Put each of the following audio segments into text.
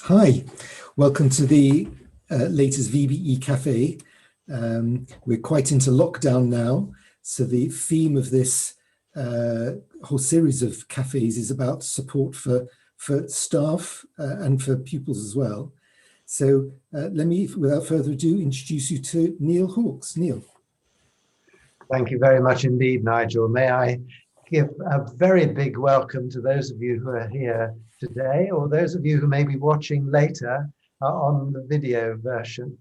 Hi, welcome to the latest VbE Cafe. We're quite into lockdown now, so the theme of this whole series of cafes is about support for staff and for pupils as well. So let me, without further ado, introduce you to Neil Hawkes. Neil. Thank you very much indeed, Nigel. May I give a very big welcome to those of you who are here today, or those of you who may be watching later on the video version.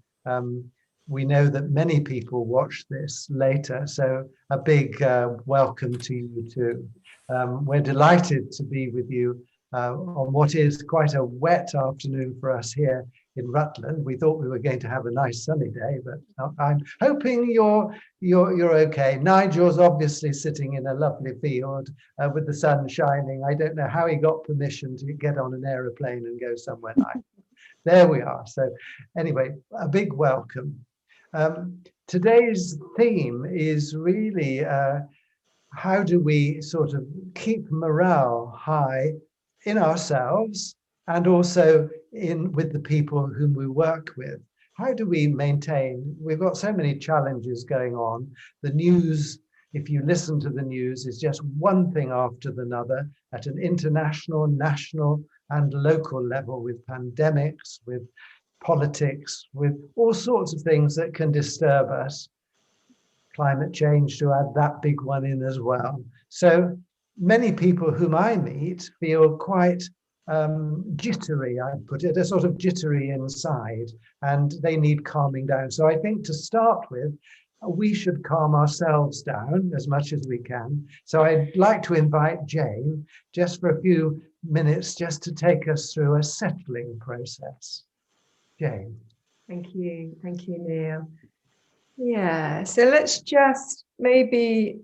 We know that many people watch this later, so a big welcome to you too. We're delighted to be with you on what is quite a wet afternoon for us here in Rutland. We thought we were going to have a nice sunny day, but I'm hoping you're okay. Nigel's obviously sitting in a lovely field with the sun shining. I don't know how he got permission to get on an aeroplane and go somewhere nice. There we are. So anyway, a big welcome. Today's theme is really how do we sort of keep morale high in ourselves and also with the people whom we work with. How do we maintain? We've got so many challenges going on. The news, if you listen to the news, is just one thing after another at an international, national, and local level, with pandemics, with politics, with all sorts of things that can disturb us. Climate change, to add that big one in as well. So many people whom I meet feel quite jittery, I'd put it, a sort of jittery inside, and they need calming down. So I think to start with, we should calm ourselves down as much as we can. So I'd like to invite Jane just for a few minutes just to take us through a settling process. Jane. Thank you, Neil. Yeah, so let's just maybe,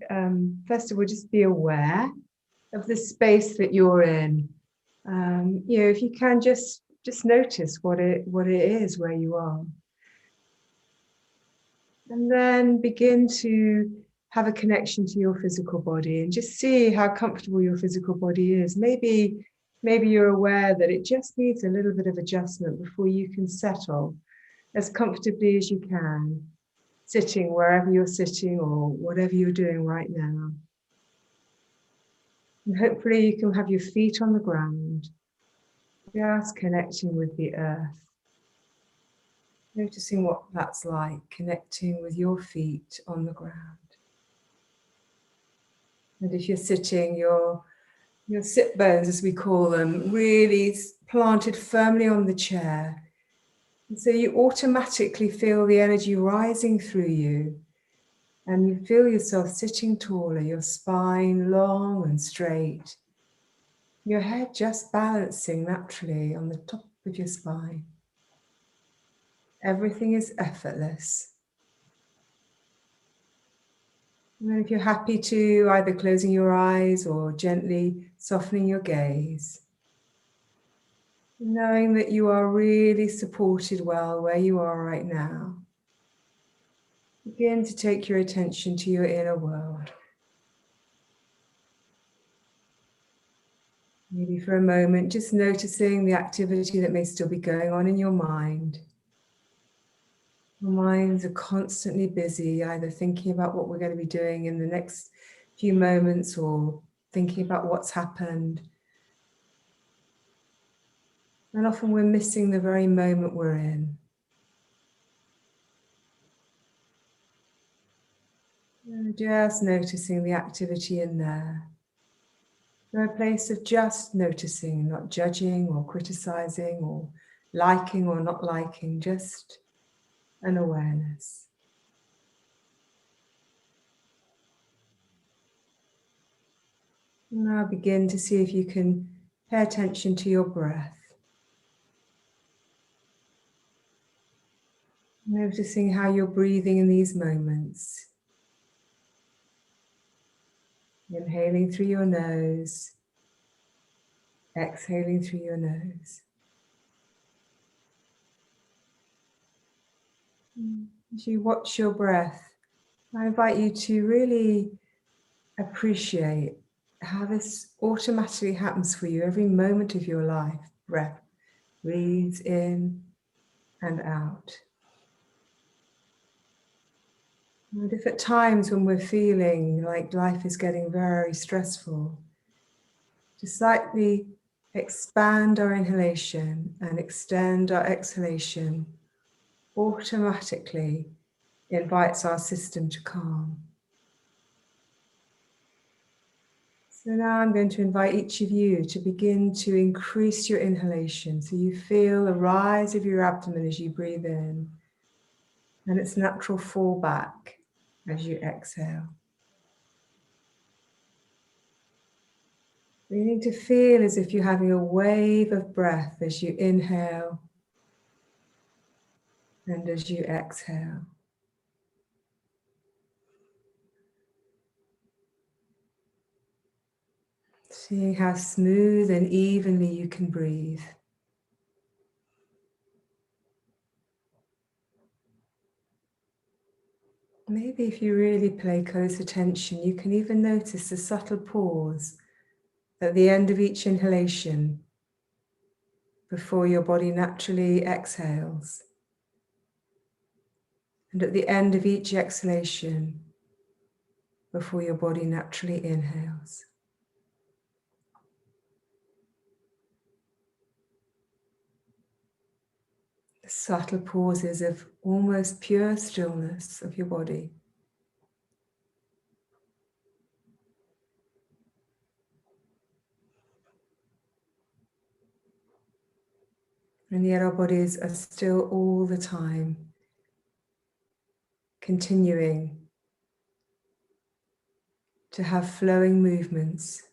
first of all, just be aware of the space that you're in. If you can just notice what it is where you are. And then begin to have a connection to your physical body and just see how comfortable your physical body is. Maybe you're aware that it just needs a little bit of adjustment before you can settle as comfortably as you can, sitting wherever you're sitting or whatever you're doing right now. And hopefully you can have your feet on the ground, just connecting with the earth. Noticing what that's like, connecting with your feet on the ground. And if you're sitting, your sit bones, as we call them, really planted firmly on the chair. And so you automatically feel the energy rising through you. And you feel yourself sitting taller, your spine long and straight. Your head just balancing naturally on the top of your spine. Everything is effortless. And then if you're happy to, either closing your eyes or gently softening your gaze. Knowing that you are really supported well where you are right now. Begin to take your attention to your inner world. Maybe for a moment, just noticing the activity that may still be going on in your mind. Our minds are constantly busy, either thinking about what we're going to be doing in the next few moments or thinking about what's happened. And often we're missing the very moment we're in. And just noticing the activity in there. From a place of just noticing, not judging or criticizing or liking or not liking, just an awareness. Now begin to see if you can pay attention to your breath. Noticing how you're breathing in these moments. Inhaling through your nose, exhaling through your nose. As you watch your breath, I invite you to really appreciate how this automatically happens for you every moment of your life, breath. breathes in and out. And if at times when we're feeling like life is getting very stressful, to slightly expand our inhalation and extend our exhalation automatically invites our system to calm. So now I'm going to invite each of you to begin to increase your inhalation so you feel a rise of your abdomen as you breathe in and its natural fall back as you exhale. You need to feel as if you're having a wave of breath as you inhale and as you exhale. Seeing how smooth and evenly you can breathe. Maybe if you really pay close attention, you can even notice a subtle pause at the end of each inhalation before your body naturally exhales. And at the end of each exhalation before your body naturally inhales. The subtle pauses of almost pure stillness of your body. And yet our bodies are still all the time continuing to have flowing movements,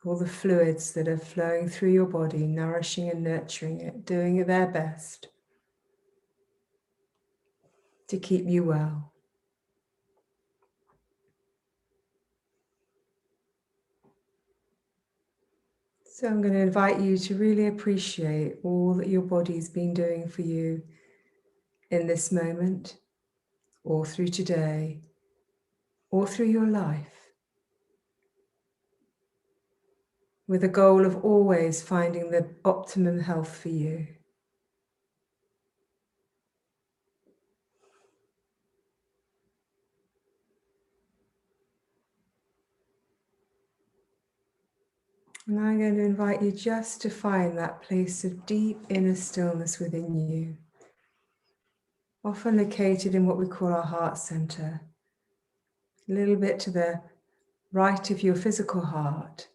all the fluids that are flowing through your body, nourishing and nurturing it, doing their best to keep you well. So I'm going to invite you to really appreciate all that your body's been doing for you in this moment, or through today, or through your life, with the goal of always finding the optimum health for you. And I'm going to invite you just to find that place of deep inner stillness within you, often located in what we call our heart center, a little bit to the right of your physical heart,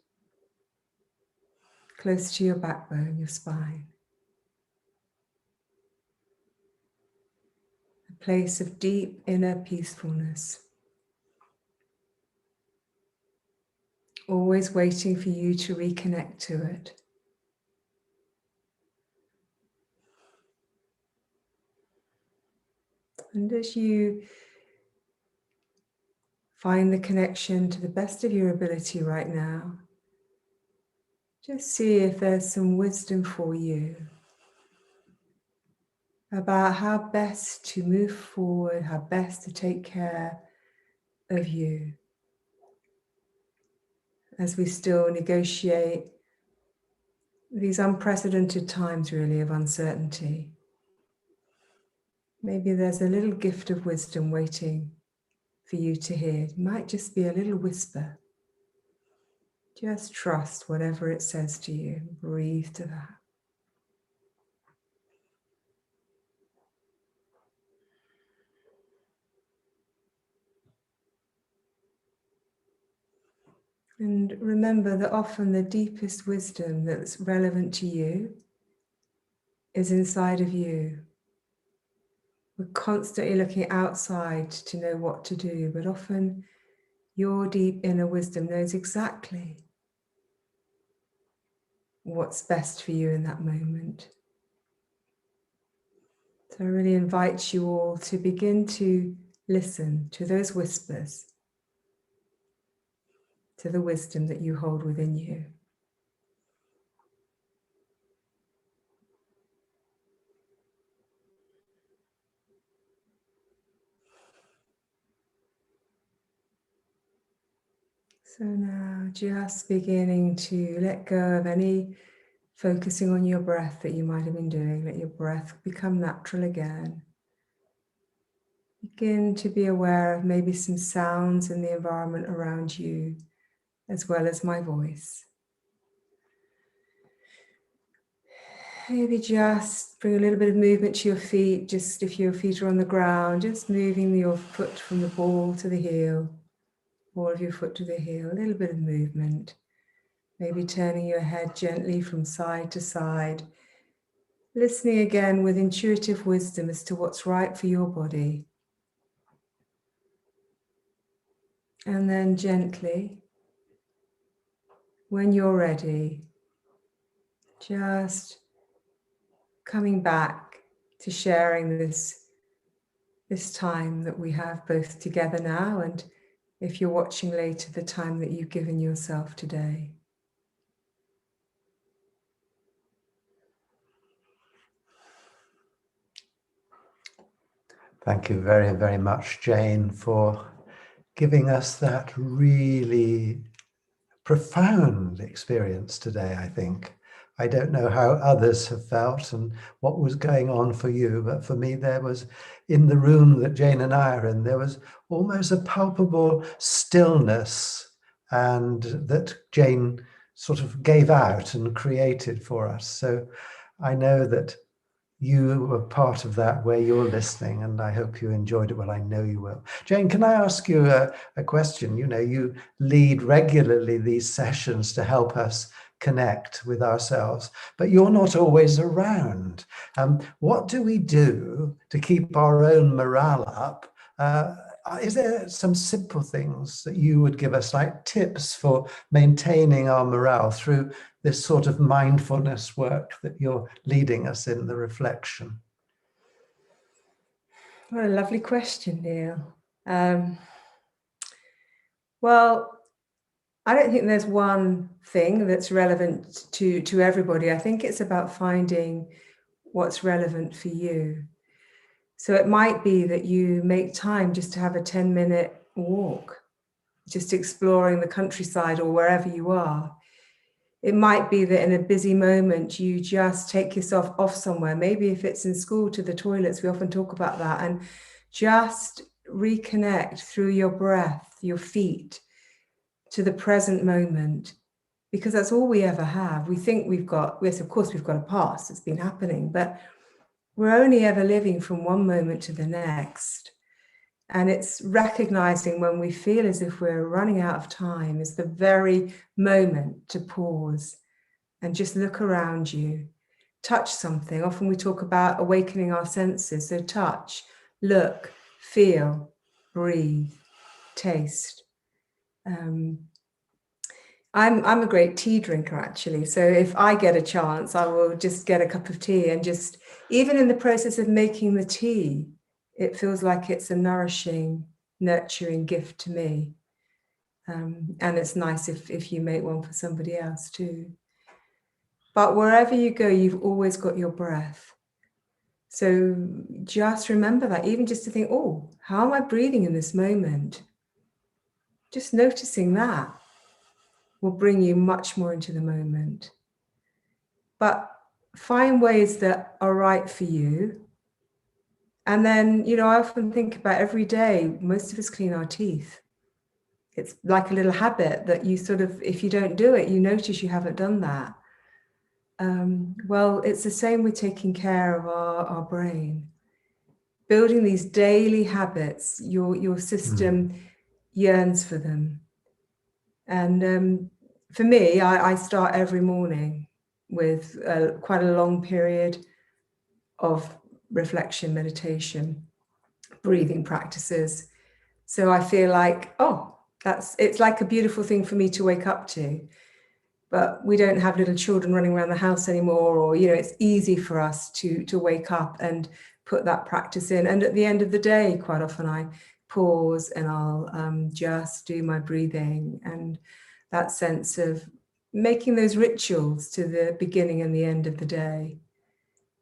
close to your backbone, your spine. A place of deep inner peacefulness, always waiting for you to reconnect to it. And as you find the connection to the best of your ability right now, just see if there's some wisdom for you about how best to move forward, how best to take care of you as we still negotiate these unprecedented times really of uncertainty. Maybe there's a little gift of wisdom waiting for you to hear. It might just be a little whisper. Just trust whatever it says to you. Breathe to that. And remember that often the deepest wisdom that's relevant to you is inside of you. We're constantly looking outside to know what to do, but often your deep inner wisdom knows exactly what's best for you in that moment. So I really invite you all to begin to listen to those whispers, to the wisdom that you hold within you. So now just beginning to let go of any focusing on your breath that you might have been doing. Let your breath become natural again. Begin to be aware of maybe some sounds in the environment around you, as well as my voice. Maybe just bring a little bit of movement to your feet, just if your feet are on the ground, just moving your foot from the ball to the heel, ball of your foot to the heel, a little bit of movement. Maybe turning your head gently from side to side, listening again with intuitive wisdom as to what's right for your body. And then gently, when you're ready, just coming back to sharing this time that we have both together now, and if you're watching later, the time that you've given yourself today. Thank you very, very much, Jane, for giving us that really profound experience today, I think. I don't know how others have felt and what was going on for you, but for me, there was, in the room that Jane and I are in, there was almost a palpable stillness, and that Jane sort of gave out and created for us. So I know that you were part of that where you're listening, and I hope you enjoyed it. Well, I know you will. Jane, can I ask you a question? You know, you lead regularly these sessions to help us connect with ourselves, but you're not always around. What do we do to keep our own morale up? Is there some simple things that you would give us, like tips for maintaining our morale through this sort of mindfulness work that you're leading us in, the reflection? What a lovely question, Neil. Well, I don't think there's one thing that's relevant to everybody. I think it's about finding what's relevant for you. So it might be that you make time just to have a 10-minute walk, just exploring the countryside or wherever you are. It might be that in a busy moment, you just take yourself off somewhere. Maybe if it's in school, to the toilets, we often talk about that, and just reconnect through your breath, your feet, to the present moment, because that's all we ever have. We think we've got, yes, of course, we've got a past, it's been happening, but we're only ever living from one moment to the next. And it's recognizing when we feel as if we're running out of time is the very moment to pause and just look around you, touch something. Often we talk about awakening our senses. So touch, look, feel, breathe, taste. I'm a great tea drinker, actually. So if I get a chance, I will just get a cup of tea, and just, even in the process of making the tea, it feels like it's a nourishing, nurturing gift to me. And it's nice if you make one for somebody else too. But wherever you go, you've always got your breath. So just remember that, even just to think, oh, how am I breathing in this moment? Just noticing that will bring you much more into the moment. But find ways that are right for you. And then, you know, I often think about every day, most of us clean our teeth. It's like a little habit that you sort of, if you don't do it, you notice you haven't done that. Well, it's the same with taking care of our brain. Building these daily habits, your system yearns for them. And for me, I start every morning with quite a long period of reflection, meditation, breathing practices. So I feel like, oh, it's like a beautiful thing for me to wake up to. But we don't have little children running around the house anymore, or, you know, it's easy for us to wake up and put that practice in. And at the end of the day, quite often I pause and I'll just do my breathing, and that sense of making those rituals to the beginning and the end of the day,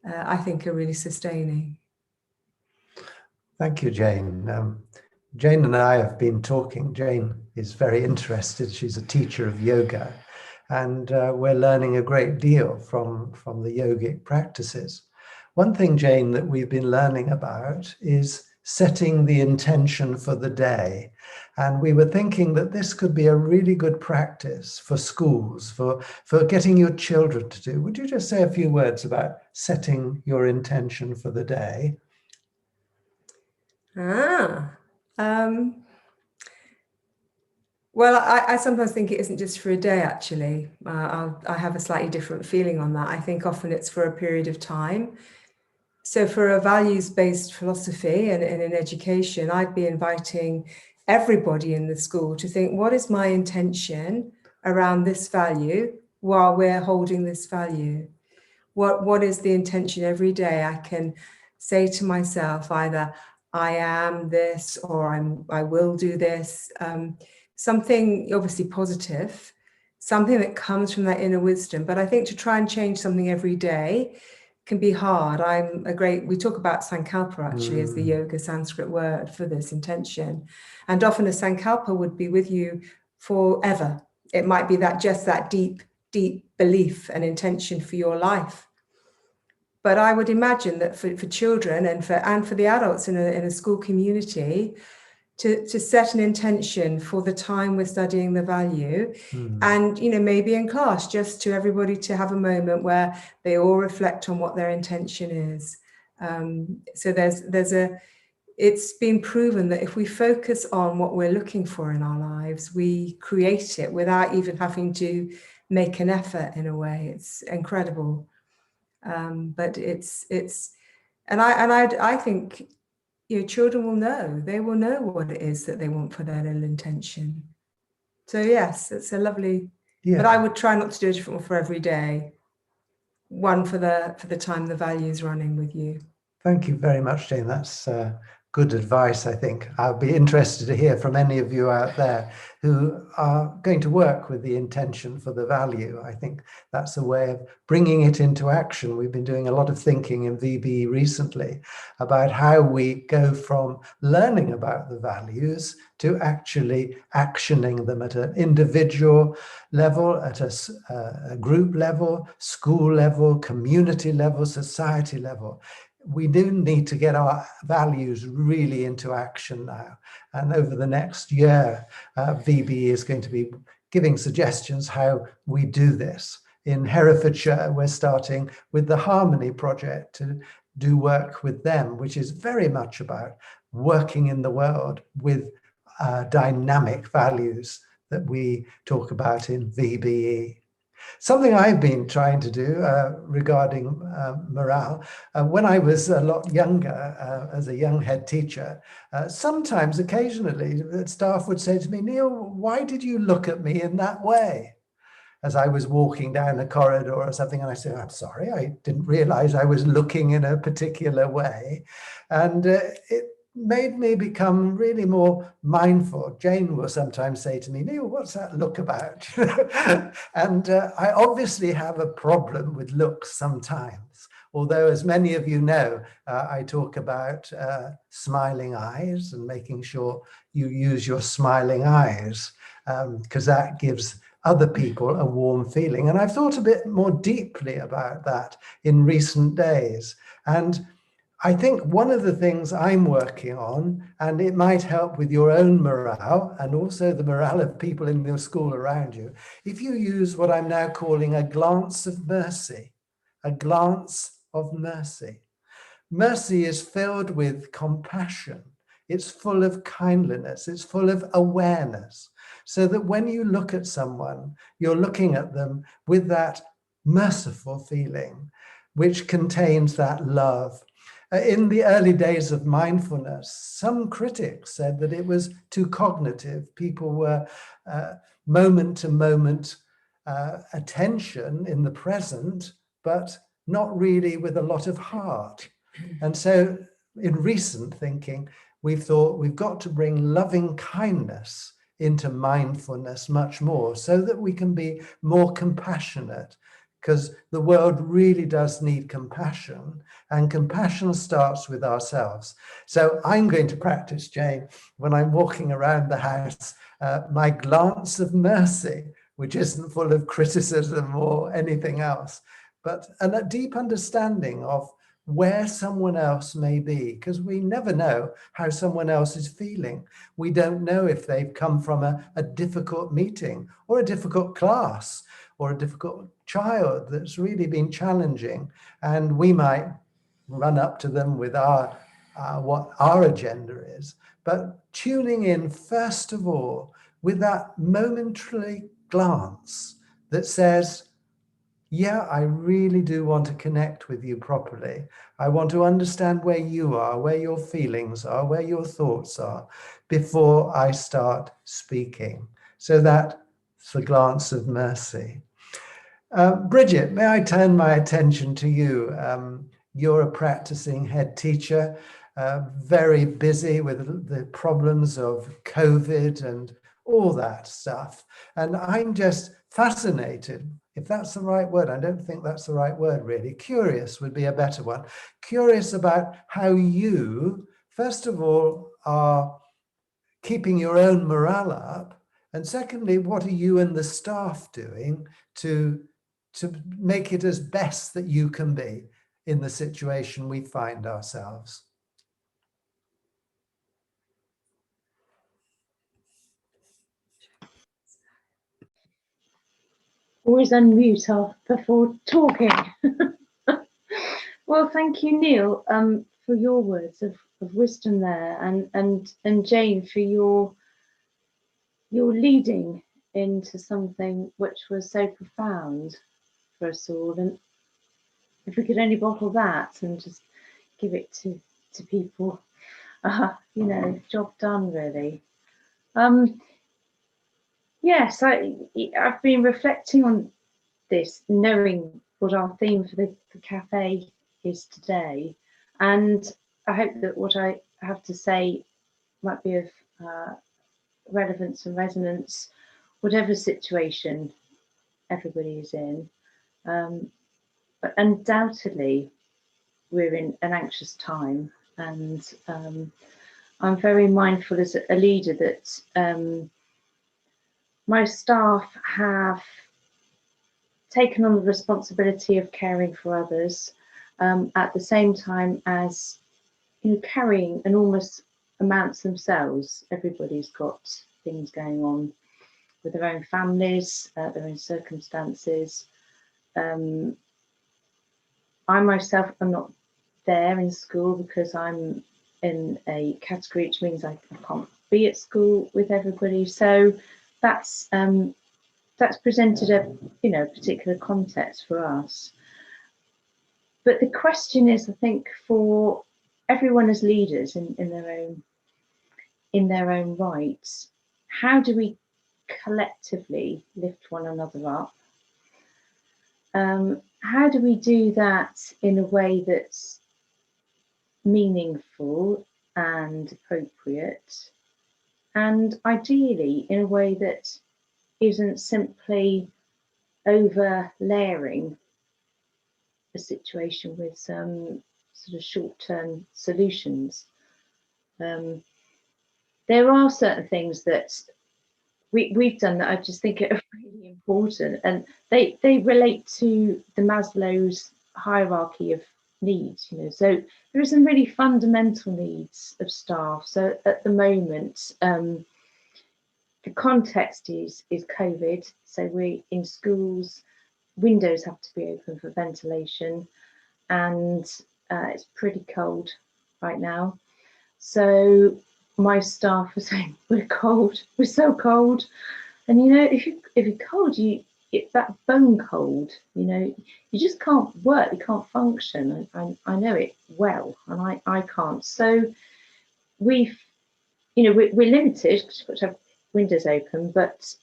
I think are really sustaining. Thank you, Jane. Jane and I have been talking. Jane is very interested. She's a teacher of yoga. and we're learning a great deal from the yogic practices. One thing, Jane, that we've been learning about is setting the intention for the day. And we were thinking that this could be a really good practice for schools, for getting your children to do. Would you just say a few words about setting your intention for the day? Well, I sometimes think it isn't just for a day, actually. I have a slightly different feeling on that. I think often it's for a period of time. So for a values-based philosophy and in education, I'd be inviting everybody in the school to think, what is my intention around this value while we're holding this value? What is the intention every day? I can say to myself either I am this or I will do this. Something obviously positive, something that comes from that inner wisdom. But I think to try and change something every day can be hard. We talk about sankalpa actually as the yoga Sanskrit word for this intention. And often a sankalpa would be with you forever. It might be just that deep belief and intention for your life. But I would imagine that for children and for the adults in a school community, to set an intention for the time we're studying the value, and maybe in class, just to everybody to have a moment where they all reflect on what their intention is. So it's been proven that if we focus on what we're looking for in our lives, we create it without even having to make an effort. In a way, it's incredible. But I think children will know. They will know what it is that they want for their little intention. So yes, it's a lovely. Yeah. But I would try not to do a different one for every day. One for the time the value is running with you. Thank you very much, Jane. That's good advice, I think. I'll be interested to hear from any of you out there who are going to work with the intention for the value. I think that's a way of bringing it into action. We've been doing a lot of thinking in VbE recently about how we go from learning about the values to actually actioning them at an individual level, at a group level, school level, community level, society level. We do need to get our values really into action now. And over the next year, VbE is going to be giving suggestions how we do this. In Herefordshire, we're starting with the Harmony Project to do work with them, which is very much about working in the world with dynamic values that we talk about in VbE. Something I've been trying to do regarding morale, when I was a lot younger, as a young head teacher, sometimes, occasionally, the staff would say to me, Neil, why did you look at me in that way? As I was walking down a corridor or something, and I said, I'm sorry, I didn't realize I was looking in a particular way. And it made me become really more mindful. Jane will sometimes say to me, Neil, what's that look about? And I obviously have a problem with looks sometimes. Although, as many of you know, I talk about smiling eyes and making sure you use your smiling eyes, because that gives other people a warm feeling. And I've thought a bit more deeply about that in recent days. And I think one of the things I'm working on, and it might help with your own morale and also the morale of people in your school around you, if you use what I'm now calling a glance of mercy, a glance of mercy. Mercy is filled with compassion. It's full of kindliness. It's full of awareness. So that when you look at someone, you're looking at them with that merciful feeling, which contains that love. In the early days of mindfulness, some critics said that it was too cognitive. People were moment-to-moment attention in the present, but not really with a lot of heart. And so in recent thinking, we've thought we've got to bring loving kindness into mindfulness much more so that we can be more compassionate, because the world really does need compassion, and compassion starts with ourselves. So I'm going to practice, Jane, when I'm walking around the house, my glance of mercy, which isn't full of criticism or anything else, but a deep understanding of where someone else may be, because we never know how someone else is feeling. We don't know if they've come from a difficult meeting or a difficult class or a difficult child that's really been challenging, and we might run up to them with what our agenda is. But tuning in, first of all, with that momentary glance that says, yeah, I really do want to connect with you properly. I want to understand where you are, where your feelings are, where your thoughts are, before I start speaking. So that's the glance of mercy. Bridget, may I turn my attention to you? You're a practicing head teacher, very busy with the problems of COVID and all that stuff. And I'm just fascinated, if that's the right word. I don't think that's the right word, really. Curious would be a better one. Curious about how you, first of all, are keeping your own morale up. And secondly, what are you and the staff doing to make it as best that you can be in the situation we find ourselves? Always unmute before talking. Well, thank you, Neil, for your words of wisdom there, and Jane for your leading into something which was so profound for us all. And if we could only bottle that and just give it to people, you know, job done, really. Yes, I've been reflecting on this, knowing what our theme for the cafe is today, and I hope that what I have to say might be of relevance and resonance, whatever situation everybody is in. But undoubtedly, we're in an anxious time, and I'm very mindful as a leader that my staff have taken on the responsibility of caring for others, at the same time as, you know, carrying enormous amounts themselves. Everybody's got things going on with their own families, their own circumstances. I myself am not there in school because I'm in a category which means I can't be at school with everybody. So that's presented a, you know, particular context for us. But the question is, I think, for everyone as leaders in their own rights, how do we collectively lift one another up? How do we do that in a way that's meaningful and appropriate, and ideally in a way that isn't simply over layering a situation with some sort of short-term solutions? There are certain things that we've done that I just think are really important, and they relate to the Maslow's hierarchy of needs, you know. So there are some really fundamental needs of staff. So at the moment, the context is COVID. So we're in schools, windows have to be open for ventilation, and it's pretty cold right now. So my staff are saying, we're cold, we're so cold. And you know, if you're cold, it's that bone cold, you know, you just can't work, you can't function. I know it well, and I can't. So we're limited because we've got to have windows open, but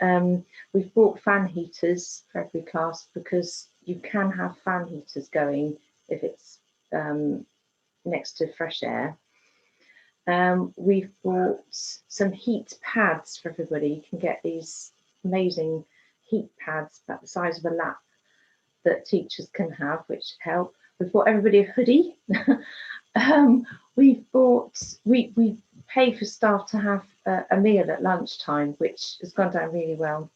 we've bought fan heaters for every class, because you can have fan heaters going if it's next to fresh air. We've bought some heat pads for everybody. You can get these amazing heat pads about the size of a lap that teachers can have, which help. We've bought everybody a hoodie. We pay for staff to have a meal at lunchtime, which has gone down really well.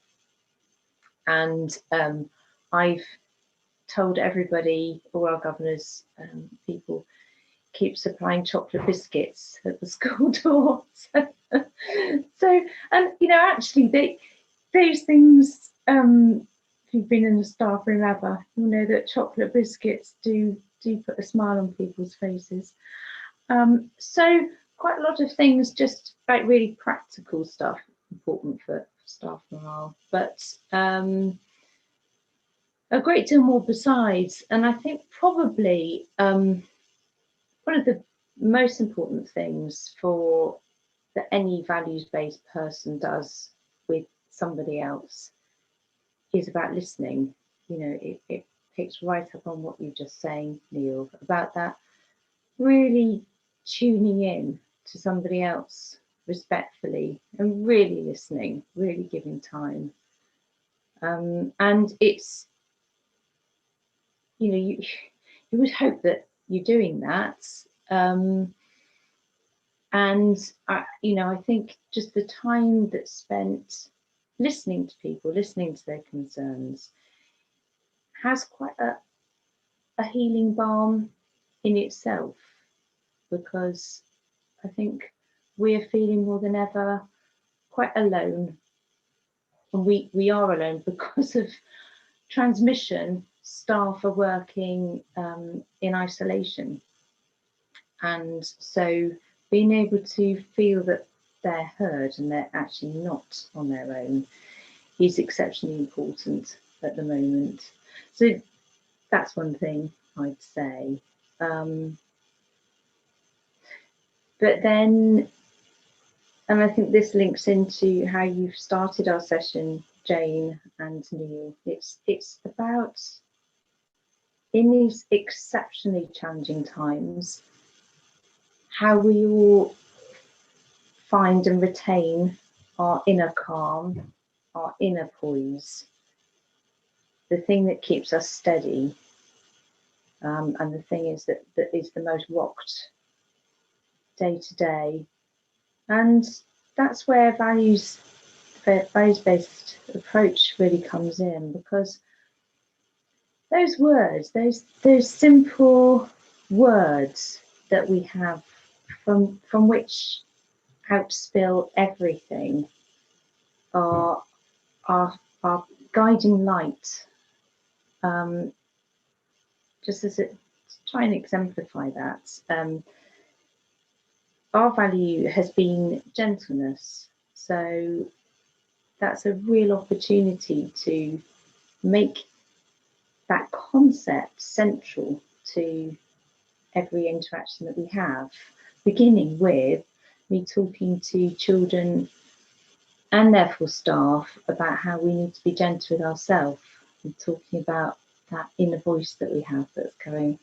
And I've told everybody, all our governors, people, keep supplying chocolate biscuits at the school door. So, and you know, actually, those things. If you've been in the staff room ever, you'll know that chocolate biscuits do put a smile on people's faces. So quite a lot of things, just like really practical stuff, important for staff morale, but a great deal more besides. And I think probably one of the most important things that any values-based person does with somebody else is about listening. You know, it picks right up on what you're just saying, Neil, about that really tuning in to somebody else respectfully and really listening, really giving time. And it's, you know, you would hope that you're doing that. And you know, I think just the time that's spent listening to people, listening to their concerns, has quite a healing balm in itself, because I think we're feeling more than ever quite alone, and we are alone because of transmission. Staff are working in isolation, and so being able to feel that they're heard and they're actually not on their own is exceptionally important at the moment. So that's one thing I'd say. But then, and I think this links into how you've started our session, Jane and Neil. It's about, in these exceptionally challenging times, how we all find and retain our inner calm, our inner poise, the thing that keeps us steady, and the thing is that is the most rocked day to day. And that's where values-based approach really comes in, because those words, those simple words that we have, from which outspill everything, are guiding light. Just as it, to try and exemplify that, our value has been gentleness. So that's a real opportunity to make that concept central to every interaction that we have, beginning with me talking to children and therefore staff about how we need to be gentle with ourselves, and talking about that inner voice that we have that's going,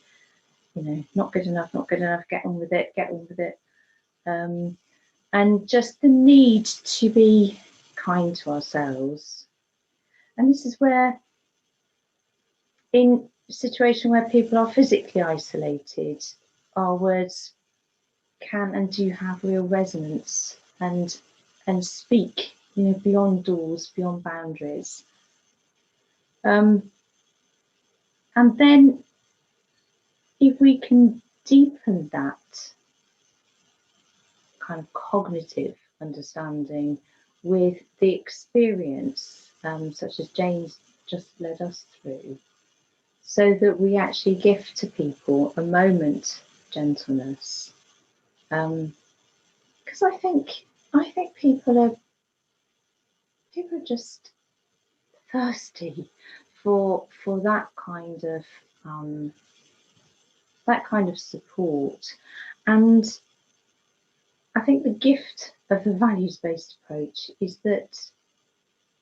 you know, not good enough, get on with it, and just the need to be kind to ourselves. And this is where, in a situation where people are physically isolated, our words can and do have real resonance and speak, you know, beyond doors, beyond boundaries. And then if we can deepen that kind of cognitive understanding with the experience, such as Jane's just led us through, so that we actually gift to people a moment of gentleness. Because I think people are just thirsty for that kind of support. And I think the gift of the values-based approach is that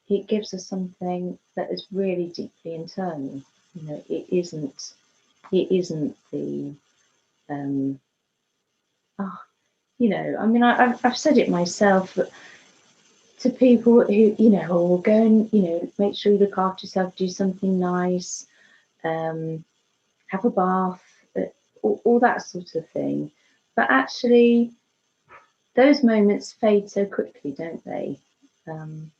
it gives us something that is really deeply internal. You know, it isn't the you know, I mean, I've said it myself to people who, you know, will go and, you know, make sure you look after yourself, do something nice, have a bath, all that sort of thing. But actually, those moments fade so quickly, don't they? And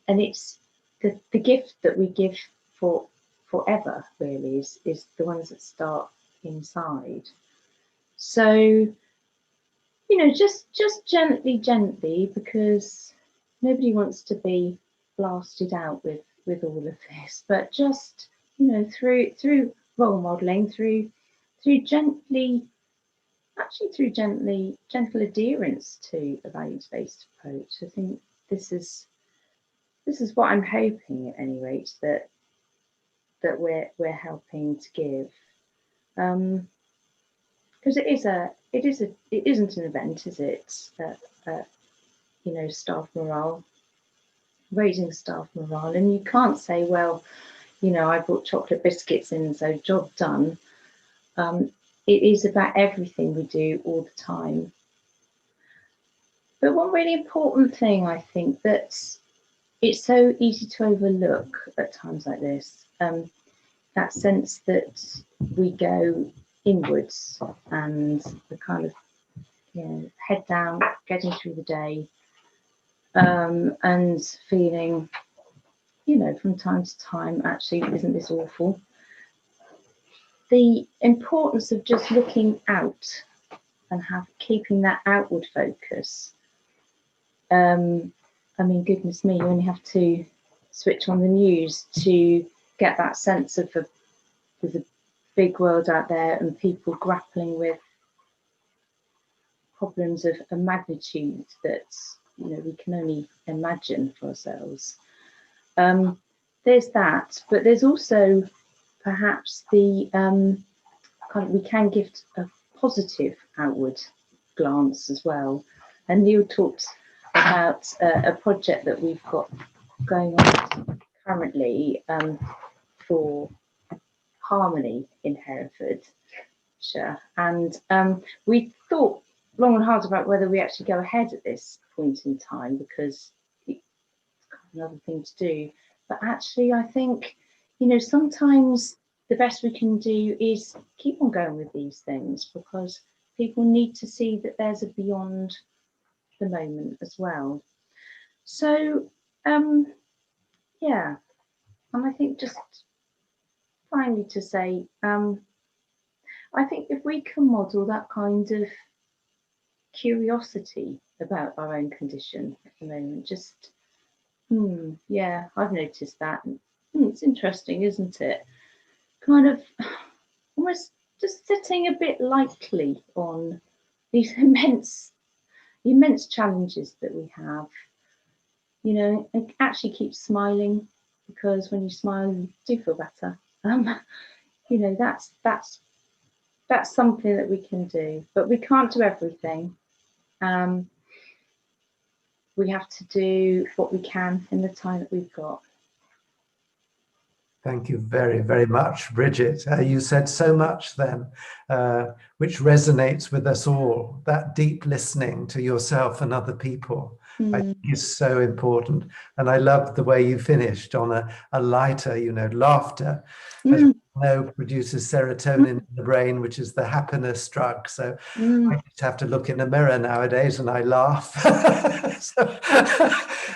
it's the gift that we give for forever really is the ones that start inside. So, you know, just gently, because nobody wants to be blasted out with all of this, but just, you know, through role modeling, through gentle adherence to a values-based approach. I think this is what I'm hoping, at any rate, that we're helping to give, because it isn't an event, is it? You know, staff morale, raising staff morale, and you can't say, well, you know, I brought chocolate biscuits in, so job done. It is about everything we do all the time. But one really important thing, I think, that it's so easy to overlook at times like this, that sense that we go inwards and the kind of, you know, head down, getting through the day, and feeling, you know, from time to time, actually, isn't this awful? The importance of just looking out and keeping that outward focus. I mean, goodness me, you only have to switch on the news to get that sense of there's a big world out there and people grappling with problems of a magnitude that, you know, we can only imagine for ourselves. There's that, but there's also perhaps the we can give a positive outward glance as well. And Neil talked about a project that we've got going on currently for Harmony in Herefordshire, and we thought long and hard about whether we actually go ahead at this point in time, because it's kind of another thing to do. But actually, I think, you know, sometimes the best we can do is keep on going with these things, because people need to see that there's a beyond the moment as well. So, yeah, and I think just finally to say, I think if we can model that kind of curiosity about our own condition at the moment, just, yeah, I've noticed that. It's interesting, isn't it? Kind of almost just sitting a bit lightly on these immense challenges that we have, you know, and actually keep smiling, because when you smile, you do feel better. You know, that's something that we can do, but we can't do everything. We have to do what we can in the time that we've got. Thank you very, very much, Bridget. You said so much then, which resonates with us all. That deep listening to yourself and other people, I think is so important. And I love the way you finished on a lighter, you know, laughter, as we know, produces serotonin in the brain, which is the happiness drug. So I just have to look in a mirror nowadays and I laugh.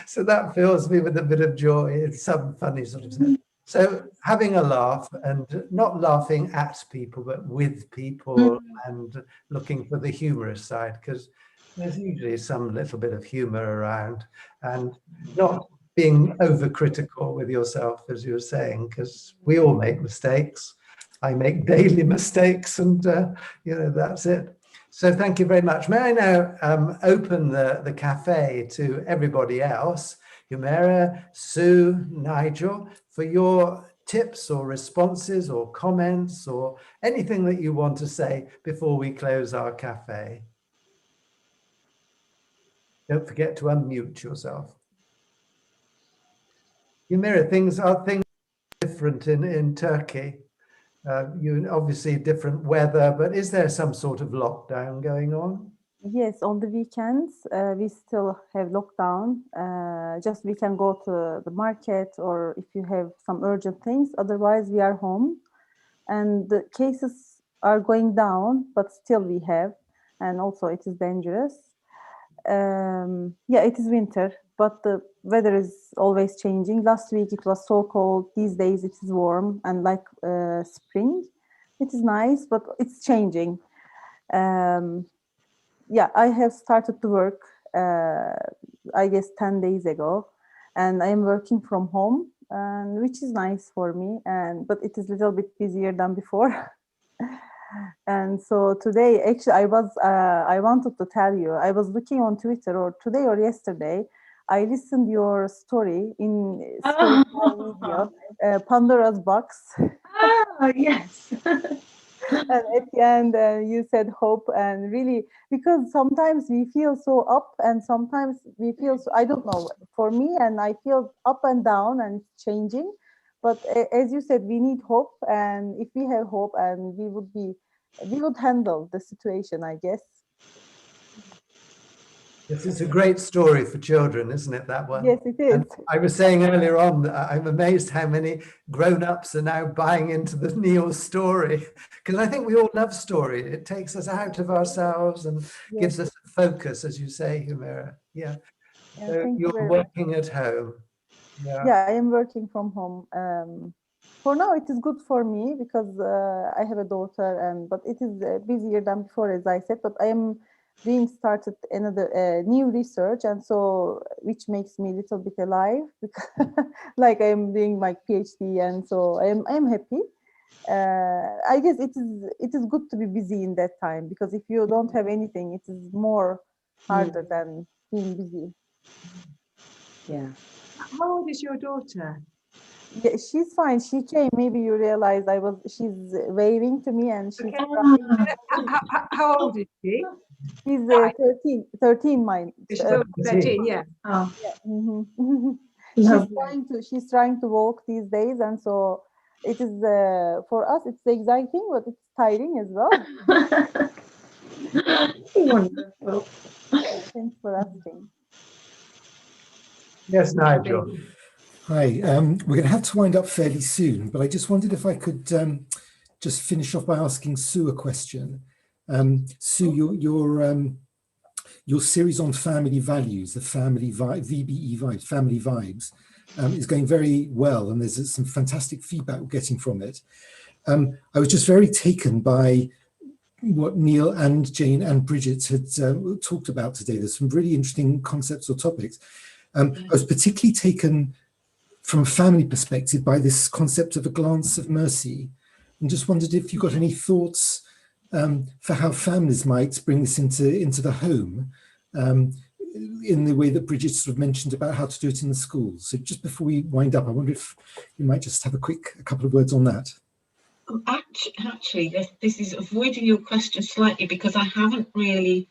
So that fills me with a bit of joy. It's some funny sort of sense. So having a laugh, and not laughing at people, but with people, and looking for the humorous side, because there's usually some little bit of humor around, and not being overcritical with yourself, as you were saying, because we all make mistakes. I make daily mistakes, and you know, that's it. So thank you very much. May I now open the cafe to everybody else? Humera, Sue, Nigel, for your tips or responses or comments or anything that you want to say before we close our cafe. Don't forget to unmute yourself. Humera, things are different in Turkey. You obviously different weather, but is there some sort of lockdown going on? Yes, on the weekends, we still have lockdown. Just we can go to the market, or if you have some urgent things, otherwise we are home. And the cases are going down, but still we have, and also it is dangerous. Yeah, it is winter, but the weather is always changing. Last week it was so cold. These days it is warm and like spring. It is nice, but it's changing. Yeah, I have started to work, I guess 10 days ago, and I am working from home, and which is nice for me. But it is a little bit busier than before. And so today, actually, I wanted to tell you, I was looking on Twitter or today or yesterday, I listened your story in storytelling video, Pandora's box. Ah, yes. And at the end, you said hope, and really, because sometimes we feel so up, and sometimes we feel so, I don't know, for me, and I feel up and down, and it's changing. But as you said, we need hope, and if we have hope, and we would handle the situation, I guess. This is a great story for children, isn't it, that one? Yes, it is. And I was saying earlier on that I'm amazed how many grown-ups are now buying into the Neil story, because I think we all love story. It takes us out of ourselves and gives us a focus, as you say, Humira. Yeah. So Thank you you're very much. working at home. Yeah, I am working from home. For now, it is good for me because I have a daughter, but it is busier than before, as I said. But I am started another new research, and so which makes me a little bit alive, because like I am doing my PhD, and so I am happy. I guess it is good to be busy in that time, because if you don't have anything, it is more harder than being busy. Yeah. How old is your daughter? Yeah, she's fine. She came. Maybe you realize she's waving to me, and she's How old is she? she's 13, mine. She's 13, yeah. Oh, Yeah. lovely. She's trying to walk these days, and so it is for us. It's exciting, but it's tiring as well. Wonderful. Thanks for asking. Yes, Nigel. Hi, we're going to have to wind up fairly soon, but I just wondered if I could just finish off by asking Sue a question. Sue, your series on family values, the VbE vibes, family vibes, is going very well, and there's some fantastic feedback we're getting from it. I was just very taken by what Neil and Jane and Bridget had talked about today. There's some really interesting concepts or topics. I was particularly taken from a family perspective by this concept of a glance of mercy, and just wondered if you got any thoughts for how families might bring this into the home, in the way that Bridget sort of mentioned about how to do it in the schools. So just before we wind up, I wonder if you might just have a couple of words on that. Actually, this is avoiding your question slightly, because I haven't really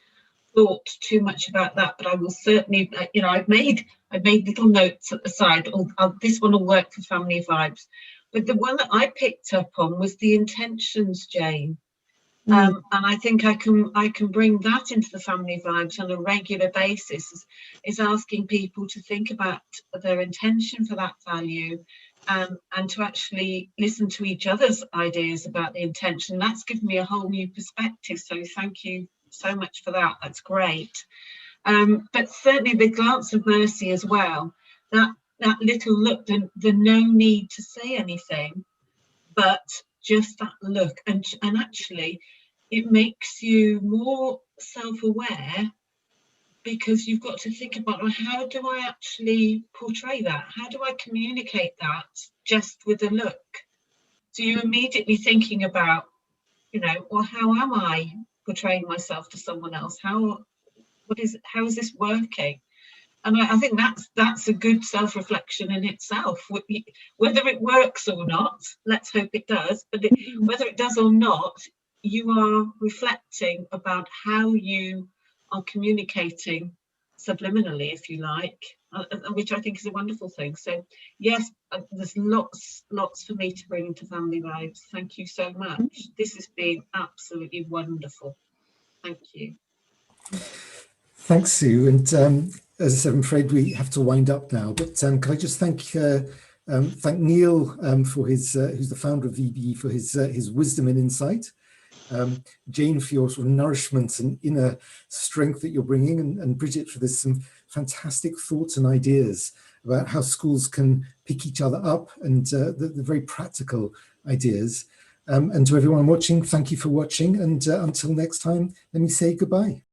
thought too much about that, but I will certainly, I've made little notes at the side. This one will work for family vibes, but the one that I picked up on was the intentions, Jane. And I think I can bring that into the family vibes on a regular basis, is asking people to think about their intention for that value, and to actually listen to each other's ideas about the intention. That's given me a whole new perspective, so thank you so much for that. That's great. But certainly the glance of mercy as well, that little look, the no need to say anything, but just that look, and actually it makes you more self-aware, because you've got to think about, well, how do I actually portray that? How do I communicate that just with a look? So you're immediately thinking about, well, how am I portraying myself to someone else? How is this working? And I think that's a good self-reflection in itself. Whether it works or not, let's hope it does, but whether it does or not, you are reflecting about how you are communicating subliminally, if you like, which I think is a wonderful thing. So yes, there's lots for me to bring into family vibes. Thank you so much. This has been absolutely wonderful. Thank you. Thanks, Sue. And as I said, I'm afraid we have to wind up now. But can I just thank Neil for who's the founder of VbE, for his wisdom and insight. Jane, for your sort of nourishment and inner strength that you're bringing, and Bridget for this some fantastic thoughts and ideas about how schools can pick each other up, and the very practical ideas. And to everyone watching, thank you for watching, and until next time, let me say goodbye.